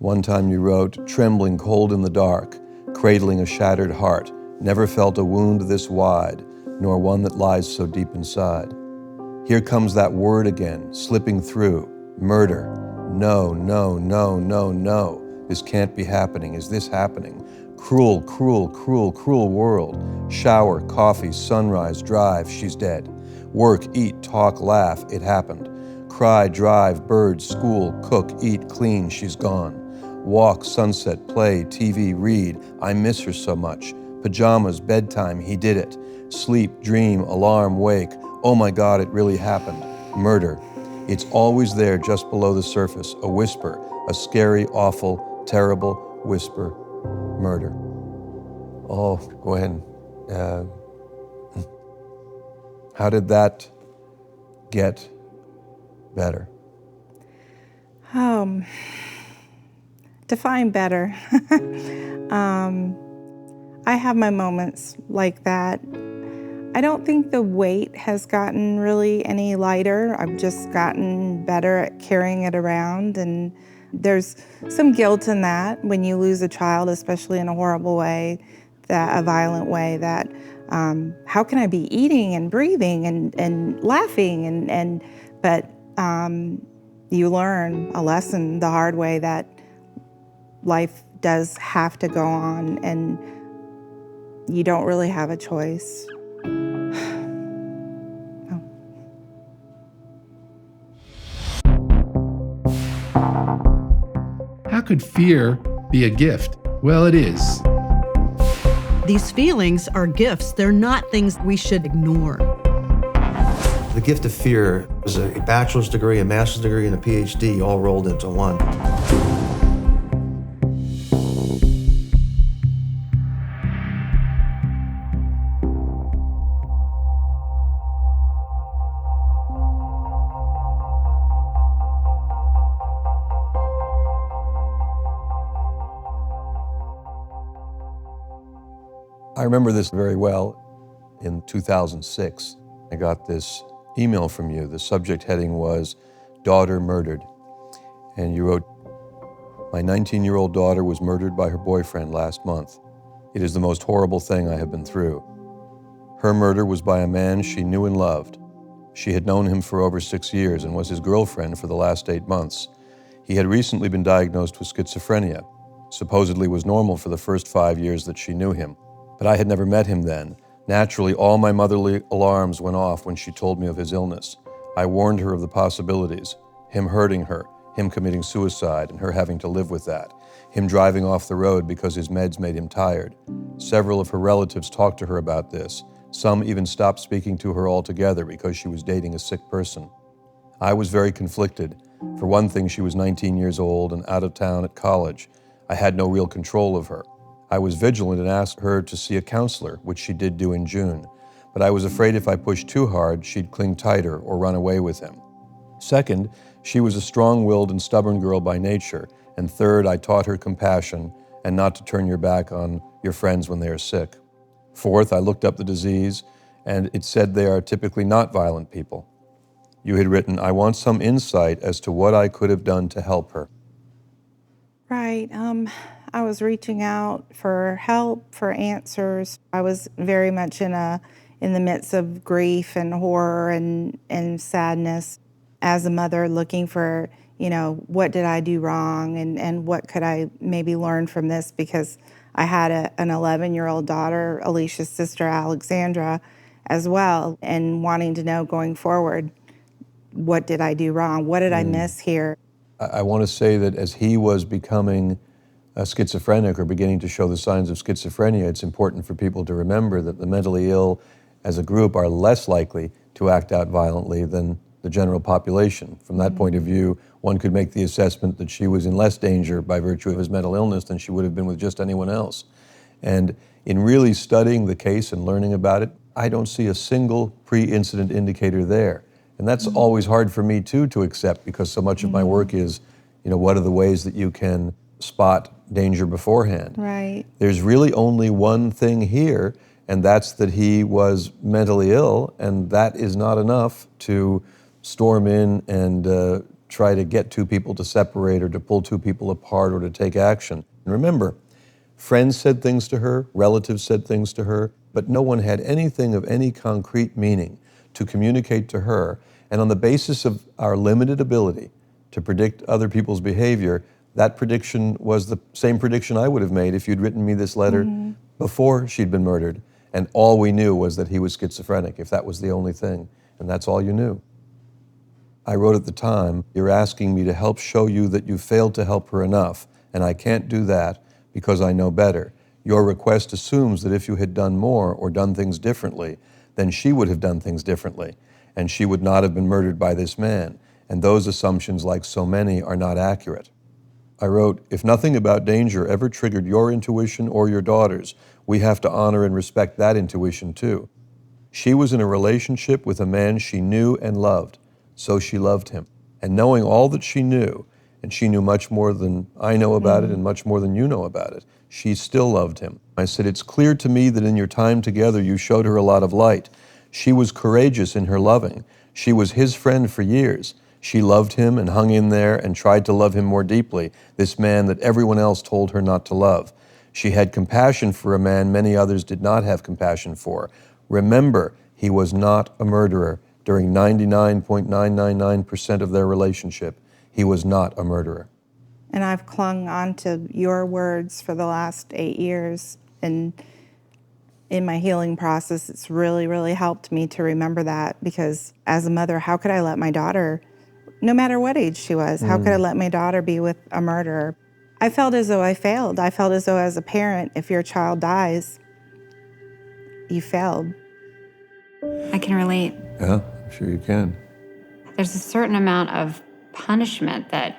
One time you wrote, trembling cold in the dark, cradling a shattered heart, never felt a wound this wide, nor one that lies so deep inside. Here comes that word again, slipping through, murder. No, no, no, no, no. This can't be happening. Is this happening? Cruel, cruel, cruel, cruel world. Shower, coffee, sunrise, drive, she's dead. Work, eat, talk, laugh, it happened. Cry, drive, birds, school, cook, eat, clean, she's gone. Walk, sunset, play, TV, read, I miss her so much. Pajamas, bedtime, he did it. Sleep, dream, alarm, wake. Oh my God, it really happened. Murder. It's always there just below the surface, a whisper, a scary, awful, terrible whisper. Murder. Oh, go ahead. How did that get better? Define better. I have my moments like that. I don't think the weight has gotten really any lighter. I've just gotten better at carrying it around, and there's some guilt in that when you lose a child, especially in a horrible way, a violent way, that how can I be eating and breathing and laughing, but you learn a lesson the hard way that life does have to go on and you don't really have a choice. How could fear be a gift? Well, it is. These feelings are gifts. They're not things we should ignore. The gift of fear is a bachelor's degree, a master's degree, and a PhD all rolled into one. I remember this very well. In 2006, I got this email from you. The subject heading was, "Daughter Murdered." And you wrote, "My 19-year-old daughter was murdered by her boyfriend last month. It is the most horrible thing I have been through. Her murder was by a man she knew and loved. She had known him for over 6 years and was his girlfriend for the last 8 months. He had recently been diagnosed with schizophrenia, supposedly was normal for the first 5 years that she knew him. But I had never met him then. Naturally, all my motherly alarms went off when she told me of his illness. I warned her of the possibilities, him hurting her, him committing suicide and her having to live with that, him driving off the road because his meds made him tired. Several of her relatives talked to her about this. Some even stopped speaking to her altogether because she was dating a sick person. I was very conflicted. For one thing, she was 19 years old and out of town at college. I had no real control of her. I was vigilant and asked her to see a counselor, which she did do in June. But I was afraid if I pushed too hard, she'd cling tighter or run away with him. Second, she was a strong-willed and stubborn girl by nature. And third, I taught her compassion and not to turn your back on your friends when they are sick. Fourth, I looked up the disease, and it said they are typically not violent people. You had written, I want some insight as to what I could have done to help her. Right. I was reaching out for help, for answers. I was very much in the midst of grief and horror and sadness as a mother, looking for, what did I do wrong and what could I maybe learn from this, because I had an 11-year-old daughter, Alicia's sister, Alexandra, as well, and wanting to know going forward, what did I do wrong? What did I miss here? I want to say that as he was becoming schizophrenic or beginning to show the signs of schizophrenia, it's important for people to remember that the mentally ill as a group are less likely to act out violently than the general population. From that point of view, one could make the assessment that she was in less danger by virtue of his mental illness than she would have been with just anyone else. And in really studying the case and learning about it, I don't see a single pre-incident indicator there. And that's always hard for me too to accept, because so much of my work is, what are the ways that you can spot danger beforehand? Right. There's really only one thing here, and that's that he was mentally ill, and that is not enough to storm in and try to get two people to separate or to pull two people apart or to take action. And remember, friends said things to her, relatives said things to her, but no one had anything of any concrete meaning to communicate to her. And on the basis of our limited ability to predict other people's behavior, that prediction was the same prediction I would have made if you'd written me this letter before she'd been murdered. And all we knew was that he was schizophrenic, if that was the only thing. And that's all you knew. I wrote at the time, "You're asking me to help show you that you failed to help her enough, and I can't do that because I know better. Your request assumes that if you had done more or done things differently, then she would have done things differently, and she would not have been murdered by this man. And those assumptions, like so many, are not accurate." I wrote, "If nothing about danger ever triggered your intuition or your daughter's, we have to honor and respect that intuition too. She was in a relationship with a man she knew and loved, so she loved him. And knowing all that she knew, and she knew much more than I know about it and much more than you know about it, she still loved him. I said, it's clear to me that in your time together you showed her a lot of light. She was courageous in her loving. She was his friend for years. She loved him and hung in there and tried to love him more deeply, this man that everyone else told her not to love. She had compassion for a man many others did not have compassion for. Remember, he was not a murderer. During 99.999% of their relationship, he was not a murderer." And I've clung on to your words for the last 8 years. And in my healing process, it's really, really helped me to remember that, because as a mother, how could I let my daughter, no matter what age she was, how could I let my daughter be with a murderer? I felt as though I failed. I felt as though as a parent, if your child dies, you failed. I can relate. Yeah, I'm sure you can. There's a certain amount of punishment that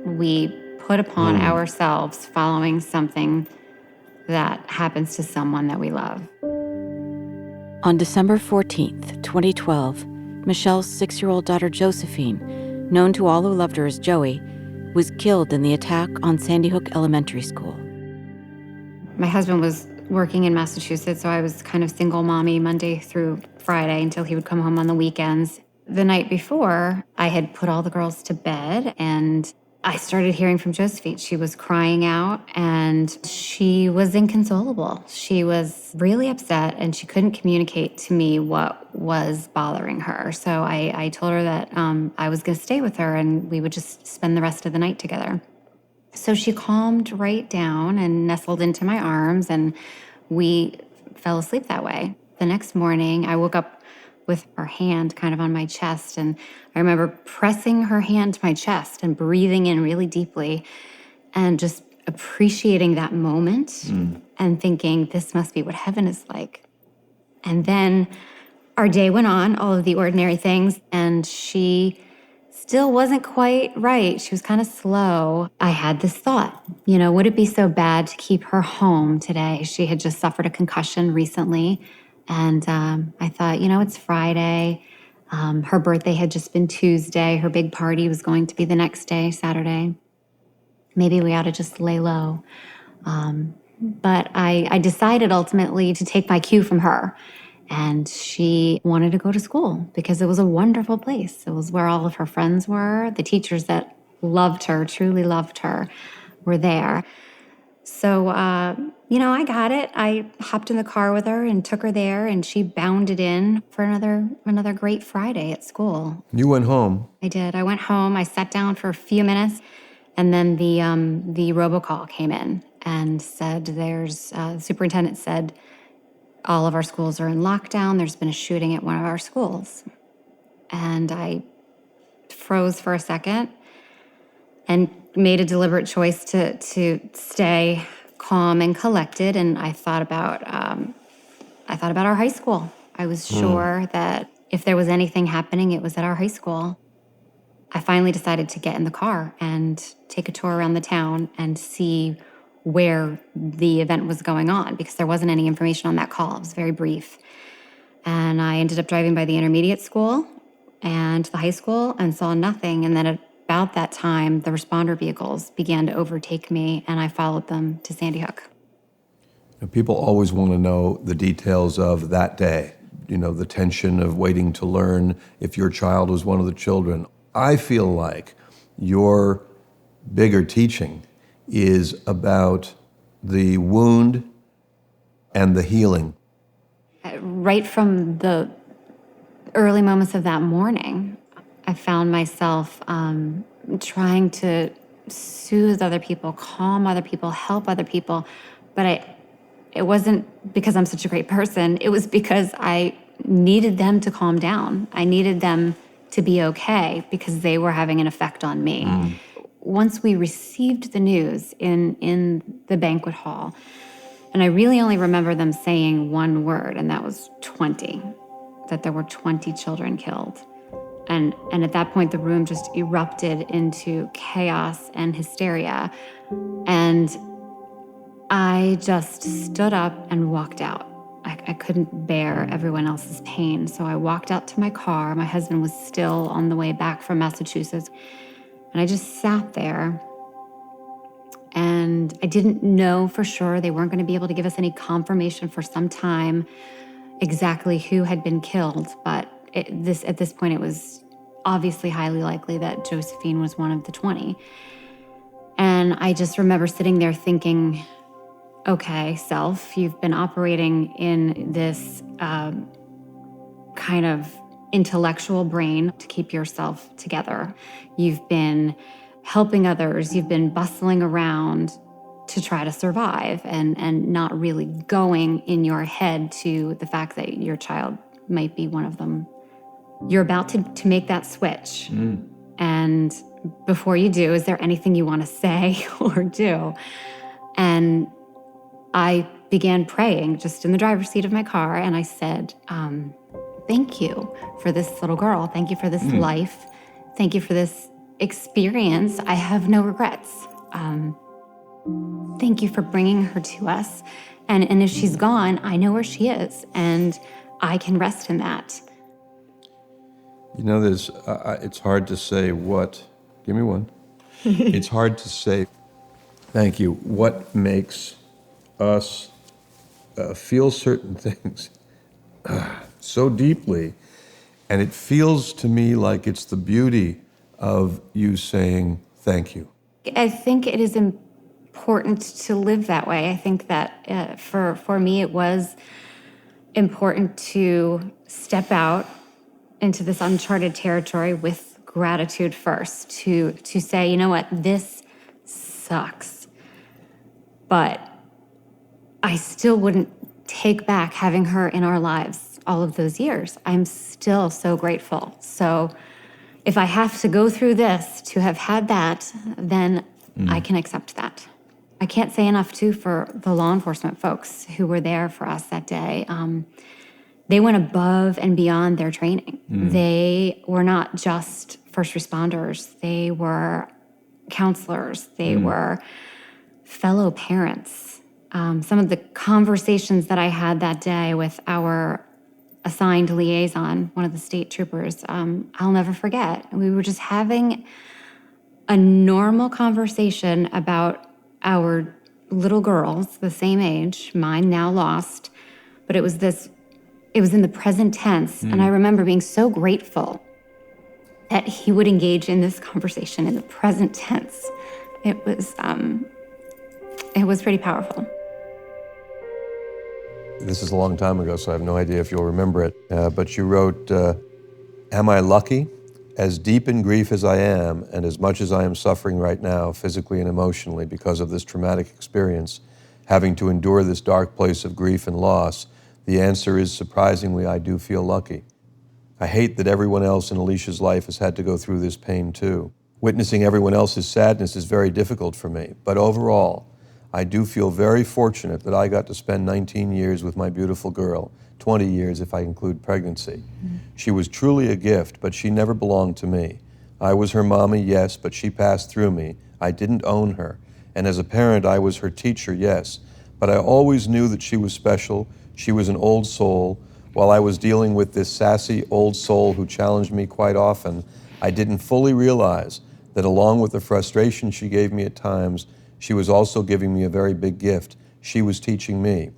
we put upon ourselves following something that happens to someone that we love. On December 14th, 2012, Michelle's 6-year-old daughter Josephine, known to all who loved her as Joey, was killed in the attack on Sandy Hook Elementary School. My husband was working in Massachusetts, so I was kind of single mommy Monday through Friday until he would come home on the weekends. The night before, I had put all the girls to bed, and I started hearing from Josephine. She was crying out, and she was inconsolable. She was really upset, and she couldn't communicate to me what was bothering her. So I told her that I was going to stay with her, and we would just spend the rest of the night together. So she calmed right down and nestled into my arms, and we fell asleep that way. The next morning, I woke up with her hand kind of on my chest, and I remember pressing her hand to my chest and breathing in really deeply and just appreciating that moment and thinking, this must be what heaven is like. And then our day went on, all of the ordinary things, and she still wasn't quite right. She was kind of slow. I had this thought, would it be so bad to keep her home today? She had just suffered a concussion recently. And I thought, it's Friday. Her birthday had just been Tuesday. Her big party was going to be the next day, Saturday. Maybe we ought to just lay low. But I decided ultimately to take my cue from her. And she wanted to go to school because it was a wonderful place. It was where all of her friends were. The teachers that loved her, truly loved her, were there. So, I got it. I hopped in the car with her and took her there, and she bounded in for another great Friday at school. You went home. I did. I went home. I sat down for a few minutes, and then the robocall came in and said, the superintendent said, all of our schools are in lockdown. There's been a shooting at one of our schools. And I froze for a second and made a deliberate choice to stay calm and collected. And I thought about our high school. I was sure that if there was anything happening, it was at our high school. I finally decided to get in the car and take a tour around the town and see where the event was going on, because there wasn't any information on that call. It was very brief. And I ended up driving by the intermediate school and the high school and saw nothing. And then about that time, the responder vehicles began to overtake me, and I followed them to Sandy Hook. People always want to know the details of that day, the tension of waiting to learn if your child was one of the children. I feel like your bigger teaching is about the wound and the healing. Right from the early moments of that morning, I found myself trying to soothe other people, calm other people, help other people. But it wasn't because I'm such a great person. It was because I needed them to calm down. I needed them to be okay because they were having an effect on me. Once we received the news in the banquet hall, and I really only remember them saying one word, and that was 20, that there were 20 children killed. And at that point, the room just erupted into chaos and hysteria. And I just stood up and walked out. I couldn't bear everyone else's pain. So I walked out to my car. My husband was still on the way back from Massachusetts. And I just sat there. And I didn't know for sure. They weren't going to be able to give us any confirmation for some time exactly who had been killed. But at this point, it was obviously highly likely that Josephine was one of the 20. And I just remember sitting there thinking, okay, self, you've been operating in this kind of intellectual brain to keep yourself together. You've been helping others. You've been bustling around to try to survive and not really going in your head to the fact that your child might be one of them. You're about to make that switch. And before you do, is there anything you want to say or do? And I began praying just in the driver's seat of my car, and I said, thank you for this little girl. Thank you for this life. Thank you for this experience. I have no regrets. Thank you for bringing her to us. And if she's gone, I know where she is, and I can rest in that. You know, it's hard to say give me one. It's hard to say, thank you, what makes us feel certain things so deeply. And it feels to me like it's the beauty of you saying thank you. I think it is important to live that way. I think that for me, it was important to step out into this uncharted territory with gratitude first, to say, you know what, this sucks, but I still wouldn't take back having her in our lives all of those years. I'm still so grateful. So if I have to go through this to have had that, then I can accept that. I can't say enough, too, for the law enforcement folks who were there for us that day. They went above and beyond their training. They were not just first responders. They were counselors. They were fellow parents. Some of the conversations that I had that day with our assigned liaison, one of the state troopers, I'll never forget. We were just having a normal conversation about our little girls, the same age, mine now lost, but it was in the present tense. And I remember being so grateful that he would engage in this conversation in the present tense. It was pretty powerful. This is a long time ago, so I have no idea if you'll remember it. But you wrote, am I lucky? As deep in grief as I am, and as much as I am suffering right now, physically and emotionally, because of this traumatic experience, having to endure this dark place of grief and loss, the answer is, surprisingly, I do feel lucky. I hate that everyone else in Alicia's life has had to go through this pain too. Witnessing everyone else's sadness is very difficult for me, but overall, I do feel very fortunate that I got to spend 19 years with my beautiful girl, 20 years if I include pregnancy. She was truly a gift, but she never belonged to me. I was her mommy, yes, but she passed through me. I didn't own her. And as a parent, I was her teacher, yes. But I always knew that she was special. She was an old soul. While I was dealing with this sassy old soul who challenged me quite often, I didn't fully realize that along with the frustration she gave me at times, she was also giving me a very big gift. She was teaching me.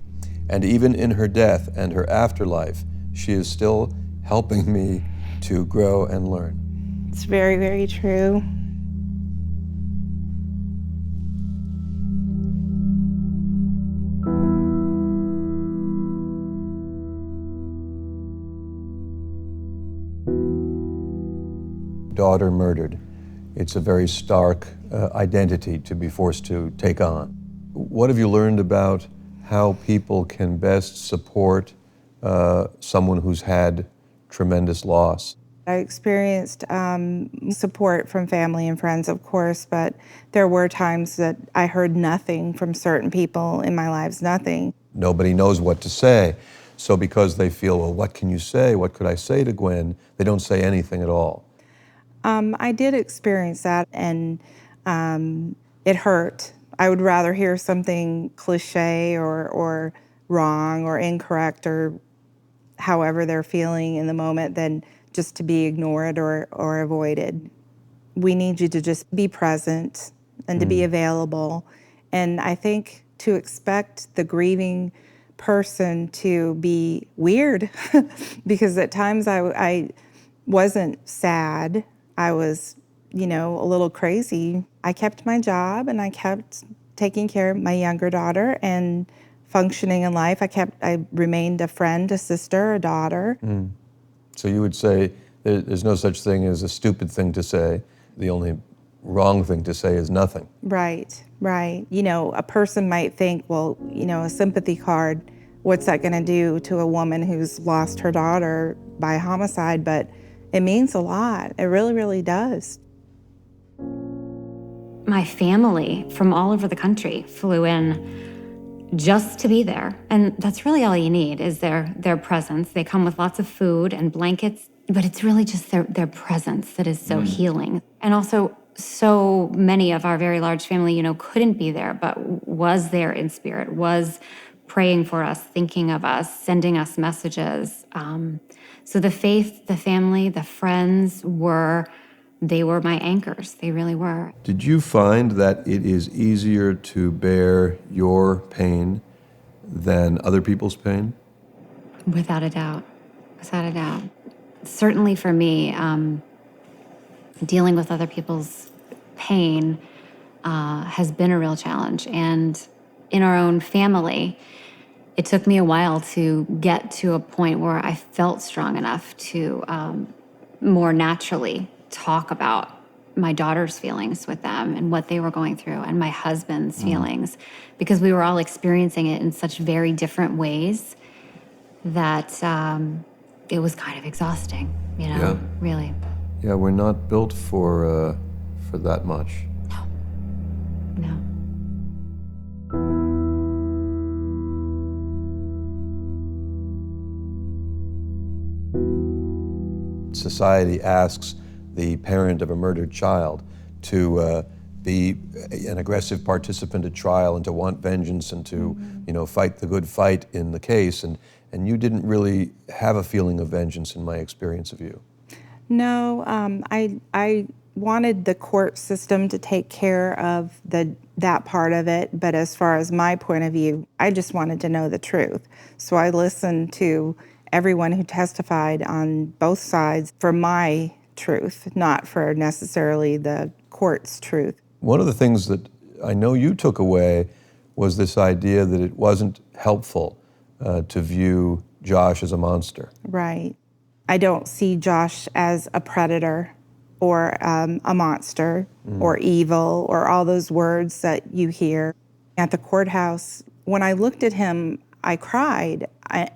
And even in her death and her afterlife, she is still helping me to grow and learn. It's very, very true. daughter murdered. It's a very stark identity to be forced to take on. What have you learned about how people can best support someone who's had tremendous loss? I experienced support from family and friends, of course, but there were times that I heard nothing from certain people in my lives, nothing. Nobody knows what to say. So because they feel, well, what can you say? What could I say to Gwen? They don't say anything at all. I did experience that, and it hurt. I would rather hear something cliche or wrong or incorrect or however they're feeling in the moment than just to be ignored or avoided. We need you to just be present and to be available. And I think to expect the grieving person to be weird, because at times I wasn't sad. I was, a little crazy. I kept my job and I kept taking care of my younger daughter and functioning in life. I remained a friend, a sister, a daughter. So you would say there's no such thing as a stupid thing to say. The only wrong thing to say is nothing. Right. A person might think, well, a sympathy card, what's that going to do to a woman who's lost her daughter by homicide? But it means a lot. It really, really does. My family from all over the country flew in just to be there. And that's really all you need is their presence. They come with lots of food and blankets, but it's really just their presence that is so healing. And also, so many of our very large family, couldn't be there, but was there in spirit, was praying for us, thinking of us, sending us messages. So the faith, the family, the friends they were my anchors. They really were. Did you find that it is easier to bear your pain than other people's pain? Without a doubt. Without a doubt. Certainly for me, dealing with other people's pain has been a real challenge. And in our own family, it took me a while to get to a point where I felt strong enough to more naturally talk about my daughter's feelings with them and what they were going through and my husband's feelings, because we were all experiencing it in such very different ways that it was kind of exhausting, really. Yeah, we're not built for that much. No. Society asks the parent of a murdered child to be an aggressive participant at trial and to want vengeance and to, fight the good fight in the case. And you didn't really have a feeling of vengeance in my experience of you. No, I wanted the court system to take care of that part of it, but as far as my point of view, I just wanted to know the truth. So I listened to everyone who testified on both sides for my truth, not for necessarily the court's truth. One of the things that I know you took away was this idea that it wasn't helpful to view Josh as a monster. Right. I don't see Josh as a predator or a monster or evil or all those words that you hear. At the courthouse, when I looked at him, I cried.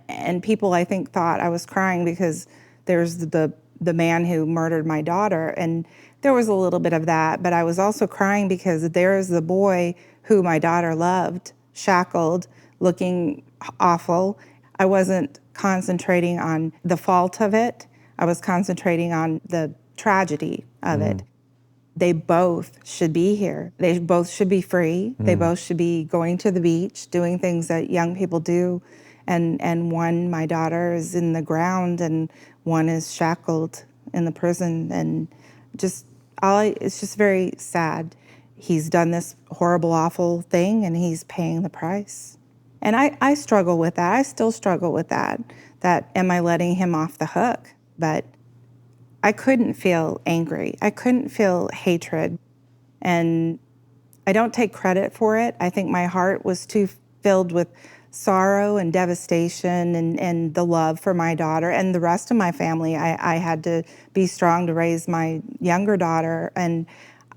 And people, I think, thought I was crying because there's the man who murdered my daughter. And there was a little bit of that, but I was also crying because there's the boy who my daughter loved, shackled, looking awful. I wasn't concentrating on the fault of it. I was concentrating on the tragedy of it. They both should be here. They both should be free. They both should be going to the beach, doing things that young people do. And one, my daughter, is in the ground, and one is shackled in the prison. And it's just very sad. He's done this horrible, awful thing, and he's paying the price. And I struggle with that. I still struggle with that. That, am I letting him off the hook? But I couldn't feel angry. I couldn't feel hatred. And I don't take credit for it. I think my heart was too filled with sorrow and devastation and the love for my daughter and the rest of my family. I had to be strong to raise my younger daughter, and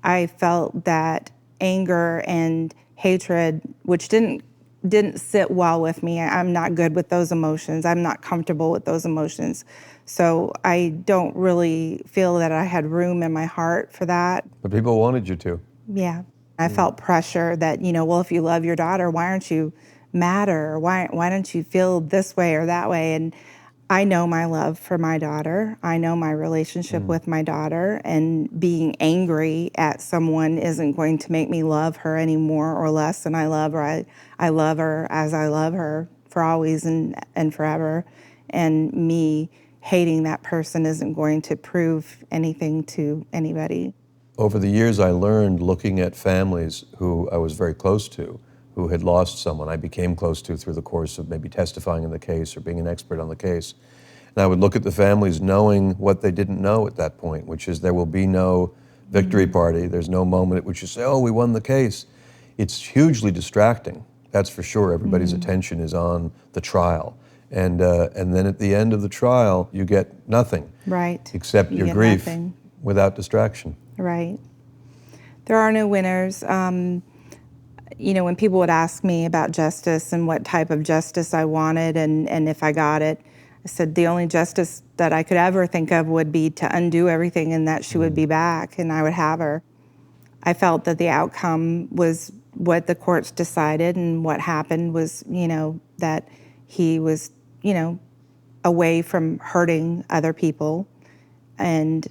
I felt that anger and hatred, which didn't sit well with me. I'm not good with those emotions. I'm not comfortable with those emotions. So I don't really feel that I had room in my heart for that. But people wanted you to. Yeah. I felt pressure that, well, if you love your daughter, why aren't you madder? Or why don't you feel this way or that way? And I know my love for my daughter. I know my relationship with my daughter, and being angry at someone isn't going to make me love her any more or less than I love her. I love her as I love her for always and forever. And me hating that person isn't going to prove anything to anybody. Over the years, I learned, looking at families who I was very close to, who had lost someone I became close to through the course of maybe testifying in the case or being an expert on the case. And I would look at the families knowing what they didn't know at that point, which is there will be no victory party. There's no moment at which you say, oh, we won the case. It's hugely distracting, that's for sure. Everybody's attention is on the trial. And then at the end of the trial, you get nothing. Right. Except You your get grief nothing. without distraction. Right. There are no winners. When people would ask me about justice and what type of justice I wanted and if I got it, I said the only justice that I could ever think of would be to undo everything and that she would be back and I would have her. I felt that the outcome was what the courts decided, and what happened was, that he was, away from hurting other people. And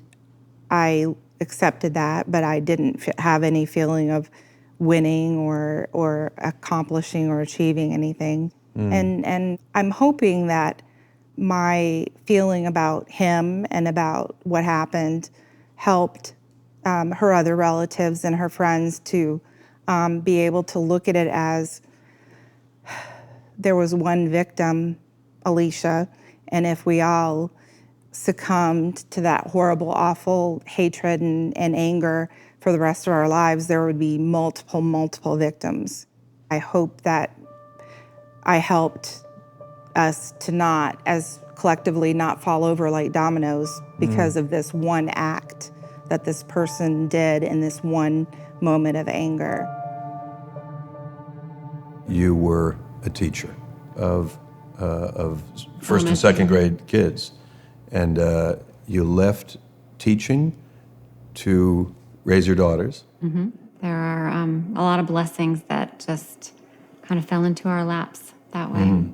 I accepted that, but I didn't have any feeling of winning or accomplishing or achieving anything. And I'm hoping that my feeling about him and about what happened helped her other relatives and her friends to be able to look at it as there was one victim, Alicia, and if we all succumbed to that horrible, awful hatred and anger for the rest of our lives, there would be multiple victims. I hope that I helped us to not, as collectively, not fall over like dominoes because of this one act that this person did in this one moment of anger. You were a teacher of first and second grade kids, and you left teaching to raise your daughters. There are a lot of blessings that just kind of fell into our laps that way.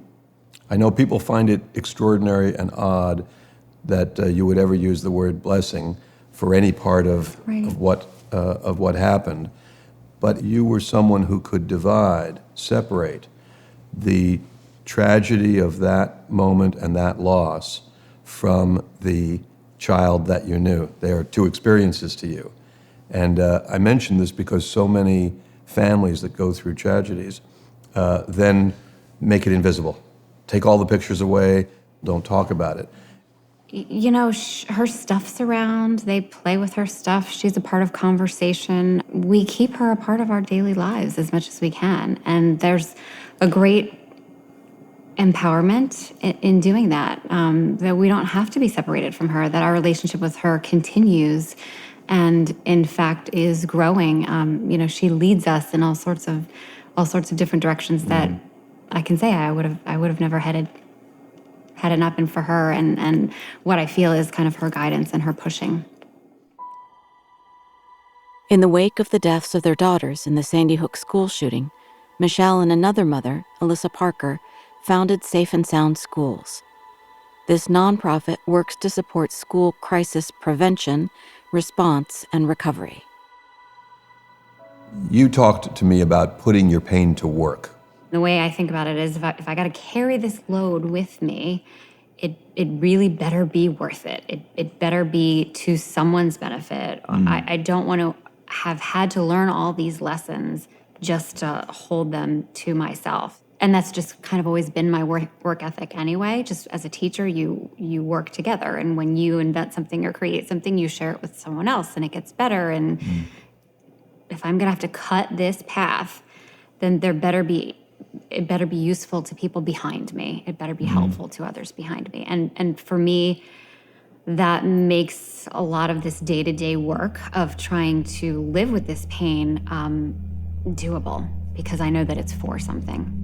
I know people find it extraordinary and odd that you would ever use the word blessing for any part of what happened, but you were someone who could separate the tragedy of that moment and that loss from the child that you knew. They are two experiences to you. And I mention this because so many families that go through tragedies then make it invisible. Take all the pictures away, don't talk about it. Her stuff's around. They play with her stuff. She's a part of conversation. We keep her a part of our daily lives as much as we can. And there's a great empowerment in doing that, that we don't have to be separated from her, that our relationship with her continues and, in fact, is growing. She leads us in all sorts of different directions that I can say I would have never had it not been for her, and what I feel is kind of her guidance and her pushing. In the wake of the deaths of their daughters in the Sandy Hook school shooting, Michelle and another mother, Alyssa Parker, founded Safe and Sound Schools. This nonprofit works to support school crisis prevention, response, and recovery. You talked to me about putting your pain to work. The way I think about it is if I got to carry this load with me, it really better be worth it. It better be to someone's benefit. I don't want to have had to learn all these lessons just to hold them to myself. And that's just kind of always been my work ethic anyway. Just as a teacher, you work together. And when you invent something or create something, you share it with someone else and it gets better. And if I'm going to have to cut this path, then there better be it better be useful to people behind me. It better be helpful to others behind me. And for me, that makes a lot of this day-to-day work of trying to live with this pain doable, because I know that it's for something.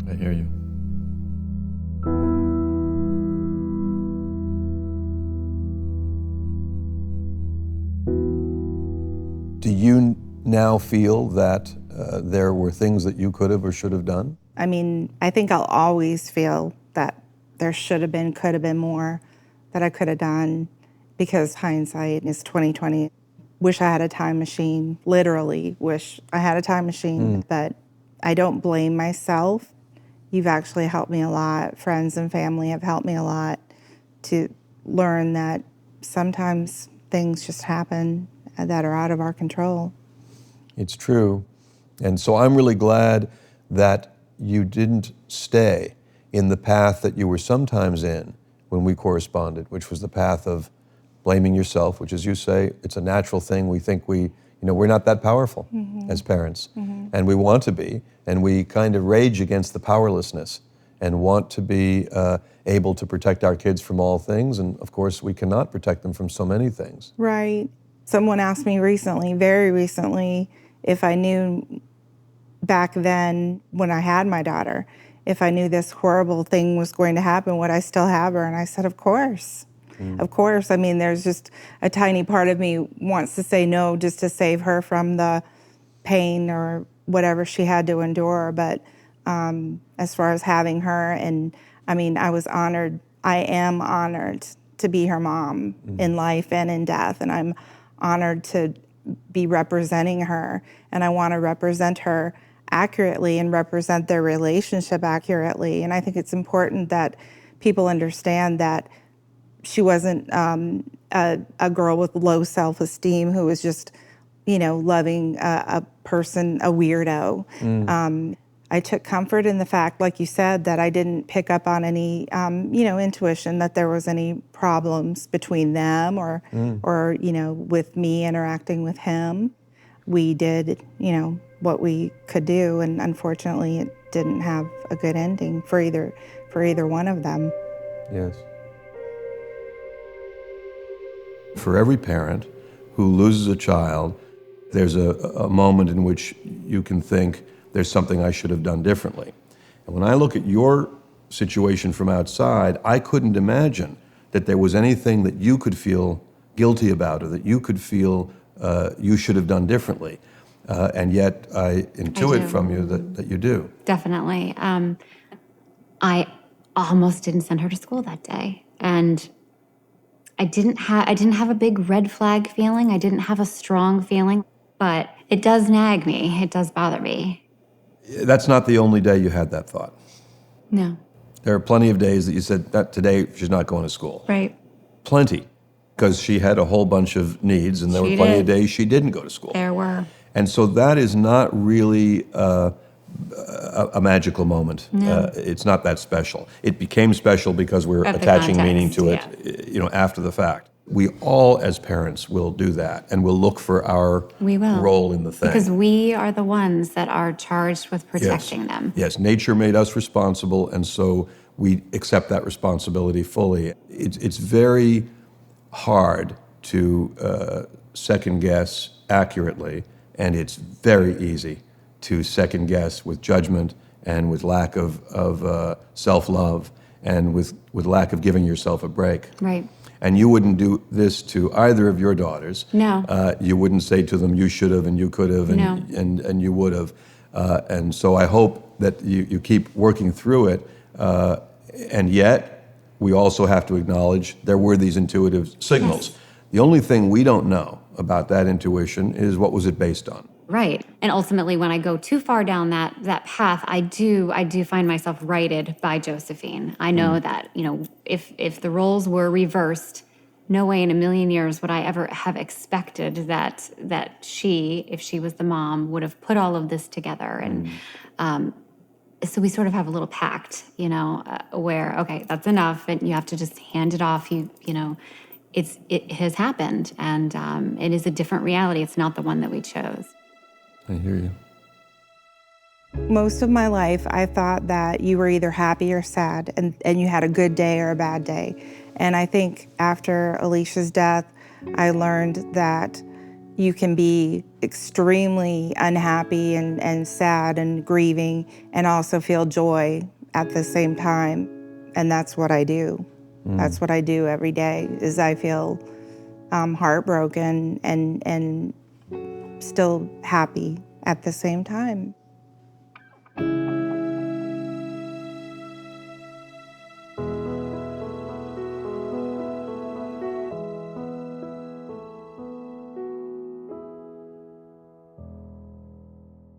I hear you. Do you now feel that there were things that you could have or should have done? I mean, I think I'll always feel that there should have been, could have been more that I could have done, because hindsight is 2020. Wish I had a time machine, literally wish I had a time machine, but I don't blame myself. You've actually helped me a lot. Friends and family have helped me a lot to learn that sometimes things just happen that are out of our control. It's true. And so I'm really glad that you didn't stay in the path that you were sometimes in when we corresponded, which was the path of blaming yourself, which, as you say, it's a natural thing. We think we're not that powerful as parents, and we want to be, and we kind of rage against the powerlessness and want to be able to protect our kids from all things, and of course we cannot protect them from so many things. Right. Someone asked me recently, very recently, if I knew back then when I had my daughter, if I knew this horrible thing was going to happen, would I still have her? And I said, of course. Of course. I mean, there's just a tiny part of me wants to say no just to save her from the pain or whatever she had to endure. But as far as having her, and I mean, I was honored. I am honored to be her mom in life and in death. And I'm honored to be representing her. And I want to represent her accurately and represent their relationship accurately. And I think it's important that people understand that she wasn't a girl with low self-esteem who was just, loving a person, a weirdo. I took comfort in the fact, like you said, that I didn't pick up on any, intuition that there was any problems between them or with me interacting with him. We did, what we could do, and unfortunately, it didn't have a good ending for either one of them. Yes. For every parent who loses a child, there's a moment in which you can think, there's something I should have done differently. And when I look at your situation from outside, I couldn't imagine that there was anything that you could feel guilty about or that you could feel you should have done differently. And yet I intuit from you that you do. Definitely. I almost didn't send her to school that day. And I didn't have a big red flag feeling. I didn't have a strong feeling, but it does nag me. It does bother me. That's not the only day you had that thought. No. There are plenty of days that you said, that today she's not going to school. Right. Plenty, because she had a whole bunch of needs, and there were plenty of days she didn't go to school. There were. And so that is not really a magical moment. No. It's not that special. It became special because we're Of the attaching context, meaning to it, after the fact. We all, as parents, will do that, and we'll look for our role in the thing. Because we are the ones that are charged with protecting them. Yes, nature made us responsible, and so we accept that responsibility fully. It's very hard to second guess accurately, and it's very easy to second guess with judgment and with lack of self-love and with lack of giving yourself a break. Right. And you wouldn't do this to either of your daughters. No. You wouldn't say to them, you should have and you could have and you would have. And so I hope that you keep working through it. And yet, we also have to acknowledge there were these intuitive signals. Yes. The only thing we don't know about that intuition is what was it based on. Right. And ultimately, when I go too far down that path, I do find myself righted by Josephine. I know that, if the roles were reversed, no way in a million years would I ever have expected that she, if she was the mom, would have put all of this together. And so we sort of have a little pact, where, okay, that's enough, and you have to just hand it off. It has happened, and it is a different reality. It's not the one that we chose. I hear you. Most of my life, I thought that you were either happy or sad, and you had a good day or a bad day. And I think after Alicia's death, I learned that you can be extremely unhappy and sad and grieving and also feel joy at the same time. And that's what I do. That's what I do every day, is I feel heartbroken and still happy at the same time.